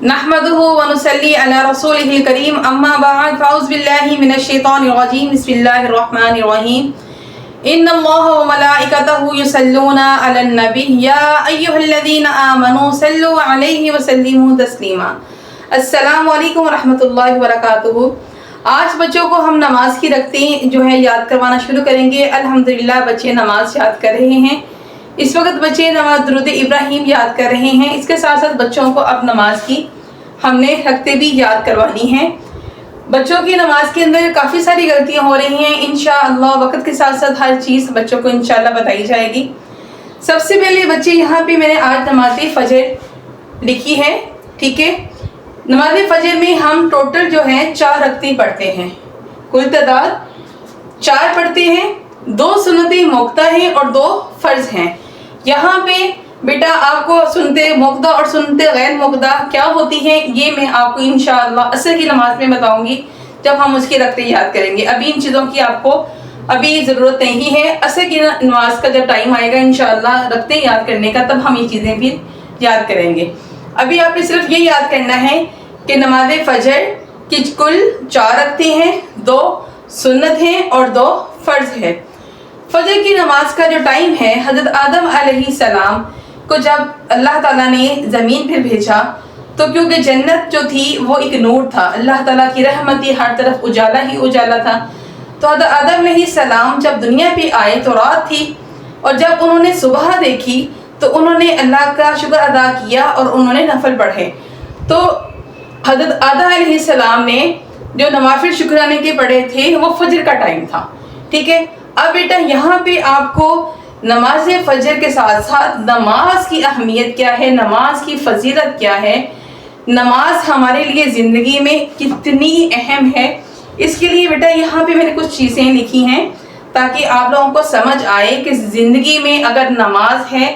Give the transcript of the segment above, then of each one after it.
नहमदुहु व नुसल्ली अला रसूलिहिल करीम अम्मा बाद फ़अऊज़ु बिल्लाहि मिनश शैतानिर रजीम बिस्मिल्लाहिर रहमानिर रहीम इन्नल्लाह व मलाइकतहु युसल्लूना अलन नबी या अय्युहल्लज़ीना आमनू सल्लु अलैहि व सल्लिमू तस्लीमा। अस्सलामु अलैकुम व रहमतुल्लाहि व बरकातुहू। आज बच्चों को हम नमाज की रकतें जो है याद करवाना शुरू करेंगे। अल्हम्दुलिल्लाह बच्चे नमाज याद कर रहे हैं। इस वक्त बच्चे नमाज दुरूद इब्राहिम याद कर रहे हैं। इसके साथ साथ बच्चों को अब नमाज की हमने रकतें भी याद करवानी हैं। बच्चों की नमाज के अंदर काफ़ी सारी गलतियां हो रही हैं। इंशाअल्लाह वक्त के साथ साथ हर चीज़ बच्चों को इंशाअल्लाह बताई जाएगी। सबसे पहले बच्चे यहाँ पे मैंने आज नमाज फजर लिखी है, ठीक है। नमाज फजर में हम टोटल जो है 4 रकतें पढ़ते हैं। कुल तादाद 4 पढ़ते हैं, 2 सुन्नतें मुक्ता हैं और 2 फ़र्ज हैं। यहाँ पे बेटा आपको सुनते मुक्ता और सुनते गैर मुक्ता क्या होती हैं ये मैं आपको इंशाअल्लाह असर की नमाज में बताऊंगी जब हम उसकी रकतें याद करेंगे। अभी इन चीज़ों की आपको अभी ज़रूरत नहीं है। असर की नमाज का जब टाइम आएगा इंशाअल्लाह रकतें याद करने का, तब हम ये चीज़ें भी याद करेंगे। अभी आपने सिर्फ ये याद करना है कि नमाज फजर की कुल 4 रकतें हैं, 2 सुन्नत हैं और 2 फ़र्ज है। फजर की नमाज का जो टाइम है, हज़रत आदम अलैहिस्सलाम को जब अल्लाह ताला ने ज़मीन पर भेजा तो क्योंकि जन्नत जो थी वो एक नूर था, अल्लाह ताला की रहमत थी, हर तरफ उजाला ही उजाला था। तो हज़रत आदम अलैहिस्सलाम जब दुनिया पे आए तो रात थी और जब उन्होंने सुबह देखी तो उन्होंने अल्लाह का शुक्र अदा किया और उन्होंने नफल पढ़े। तो हज़रत आदम अलैहिस्सलाम ने जो नवाफिल शुक्राने के पढ़े थे वो फजर का टाइम था, ठीक है। अब बेटा यहाँ पे आपको नमाज फजर के साथ साथ नमाज की अहमियत क्या है, नमाज की फजीलत क्या है, नमाज हमारे लिए ज़िंदगी में कितनी अहम है, इसके लिए बेटा यहाँ पे मैंने कुछ चीज़ें लिखी हैं ताकि आप लोगों को समझ आए कि ज़िंदगी में अगर नमाज है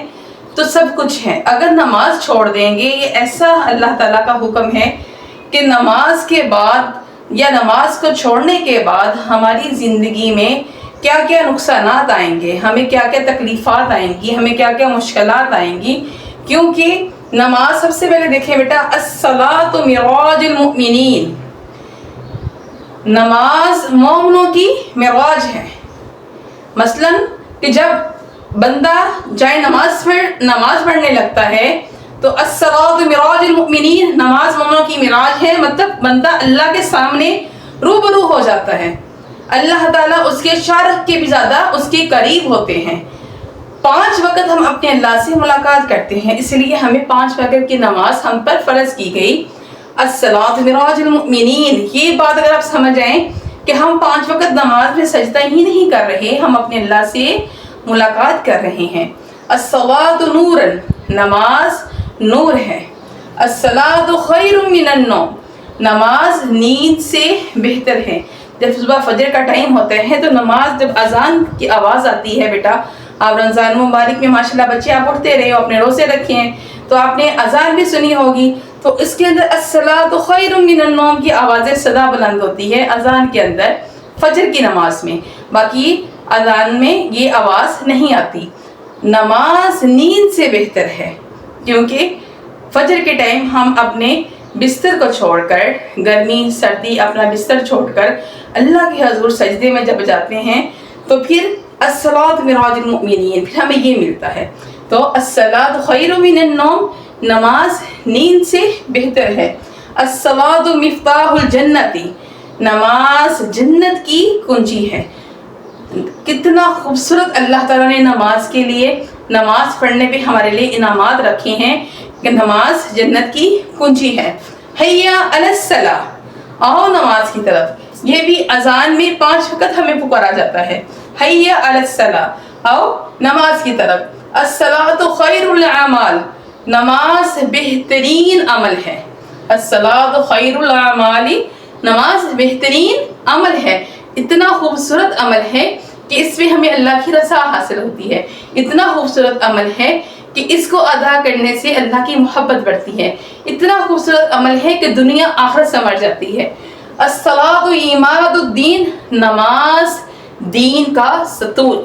तो सब कुछ है। अगर नमाज छोड़ देंगे, ये ऐसा अल्लाह ताला का हुक्म है कि नमाज के बाद या नमाज को छोड़ने के बाद हमारी ज़िंदगी में क्या क्या नुकसानात आएंगे, हमें क्या क्या तकलीफ़ात आएंगी, हमें क्या क्या मुश्किलात आएंगी। क्योंकि नमाज सबसे पहले देखें बेटा, अस्सलातु मिराजुल मुमिनीन, नमाज मोमिनों की मिराज है। मसलन कि जब बंदा जाए नमाज पढ़ने लगता है तो अस्सलातु मिराजुल मुमिनीन, नमाज मोमिनों की मिराज है, मतलब बंदा अल्लाह के सामने रूबरू हो जाता है। अल्लाह ताला उसके शारक के भी ज़्यादा उसके करीब होते हैं। 5 वक्त हम अपने अल्लाह से मुलाकात करते हैं, इसलिए हमें 5 वक्त की नमाज हम पर फ़र्ज की गई। अस्सलातु मिराजुल मुमिनीन, ये बात अगर आप समझ आए कि हम 5 वक्त नमाज में सजदा ही नहीं कर रहे, हम अपने अल्लाह से मुलाकात कर रहे हैं। अस्सलातु नूरन, नमाज नूर है। अस्सलातु खैरुम मिनन नौम, नमाज नींद से बेहतर है। जब सुबह फजर का टाइम होता है तो नमाज जब अजान की आवाज़ आती है बेटा, आप रमज़ान मुबारक में माशाल्लाह बच्चे आप उठते रहे हो, अपने रोज़े रखे हैं तो आपने अजान भी सुनी होगी। तो इसके अंदर अस्सलातु खैरुम मिनन नौम की आवाज़ें सदा बुलंद होती है अजान के अंदर फजर की नमाज में, बाकी अजान में ये आवाज़ नहीं आती। नमाज नींद से बेहतर है क्योंकि फजर के टाइम हम अपने बिस्तर को छोड़कर, गर्मी सर्दी अपना बिस्तर छोड़कर अल्लाह के हज़ूर सजदे में जब जाते हैं तो फिर अस्सलातु मिराजुल मुमिनीन, फिर हमें ये मिलता है। तो अस्सलातु खैरुम मिनन नौम, नमाज नींद से बेहतर है। अस्सलातु मिफ्ताहुल जन्नती, नमाज जन्नत की कुंजी है। कितना खूबसूरत अल्लाह ताला ने नमाज के लिए, नमाज पढ़ने पे हमारे लिए इनामात रखे हैं कि नमाज जन्नत की कुंजी है। हैया अलस्सलाह, आओ नमाज की तरफ। ये भी अजान में 5 वक्त हमें पुकारा जाता है, हैया अलस्सलाह, आओ नमाज की तरफ। अस्सलातु खैरुल अमाल, नमाज बेहतरीन अमल है। अस्सलातु खैरुल अमाली, नमाज बेहतरीन अमल है। इतना खूबसूरत अमल है कि इसमें हमें अल्लाह की रज़ा हासिल होती है। इतना खूबसूरत अमल है कि इसको अदा करने से अल्लाह की मोहब्बत बढ़ती है। इतना खूबसूरत अमल है कि दुनिया आखिरत संवर जाती है। अस्सलातु इमादुद्दीन, नमाज दीन का सतूर,